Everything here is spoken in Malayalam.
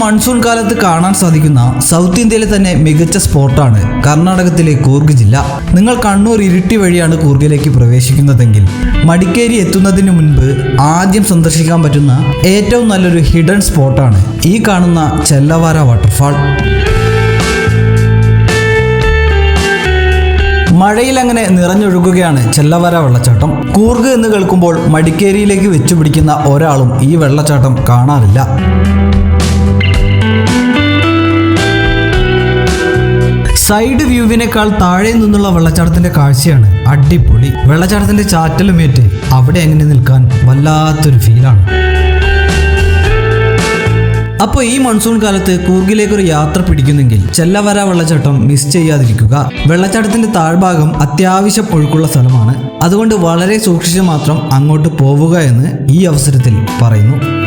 മൺസൂൺ കാലത്ത് കാണാൻ സാധിക്കുന്ന സൗത്ത് ഇന്ത്യയിലെ തന്നെ മികച്ച സ്പോട്ടാണ് കർണാടകത്തിലെ കൂർഗ് ജില്ല. നിങ്ങൾ കണ്ണൂർ ഇരിട്ടി വഴിയാണ് കൂർഗിലേക്ക് പ്രവേശിക്കുന്നതെങ്കിൽ മടിക്കേരി എത്തുന്നതിന് മുൻപ് ആദ്യം സന്ദർശിക്കാൻ പറ്റുന്ന ഏറ്റവും നല്ലൊരു ഹിഡൻ സ്പോട്ടാണ് ഈ കാണുന്ന ചെല്ലവാര വാട്ടർഫാൾ. മഴയിൽ അങ്ങനെ നിറഞ്ഞൊഴുകുകയാണ് ചെല്ലവര വെള്ളച്ചാട്ടം. കൂർഗ് എന്ന് കേൾക്കുമ്പോൾ മടിക്കേരിയിലേക്ക് വെച്ചുപിടിക്കുന്ന ഒരാളും ഈ വെള്ളച്ചാട്ടം കാണാറില്ല. സൈഡ് വ്യൂവിനേക്കാൾ താഴെ നിന്നുള്ള വെള്ളച്ചാട്ടത്തിന്റെ കാഴ്ചയാണ് അടിപൊളി. വെള്ളച്ചാട്ടത്തിന്റെ ചാറ്റലുമേറ്റ് അവിടെ എങ്ങനെ നിൽക്കാൻ വല്ലാത്തൊരു ഫീലാണ്. അപ്പോൾ ഈ മൺസൂൺ കാലത്ത് കൂർഗിലേക്കൊരു യാത്ര പിടിക്കുന്നെങ്കിൽ ചെല്ലവര വെള്ളച്ചാട്ടം മിസ് ചെയ്യാതിരിക്കുക. വെള്ളച്ചാട്ടത്തിന്റെ താഴ്ഭാഗം അത്യാവശ്യം ഒഴുക്കുള്ള സ്ഥലമാണ്. അതുകൊണ്ട് വളരെ സൂക്ഷിച്ച് മാത്രം അങ്ങോട്ട് പോവുക എന്ന് ഈ അവസരത്തിൽ പറയുന്നു.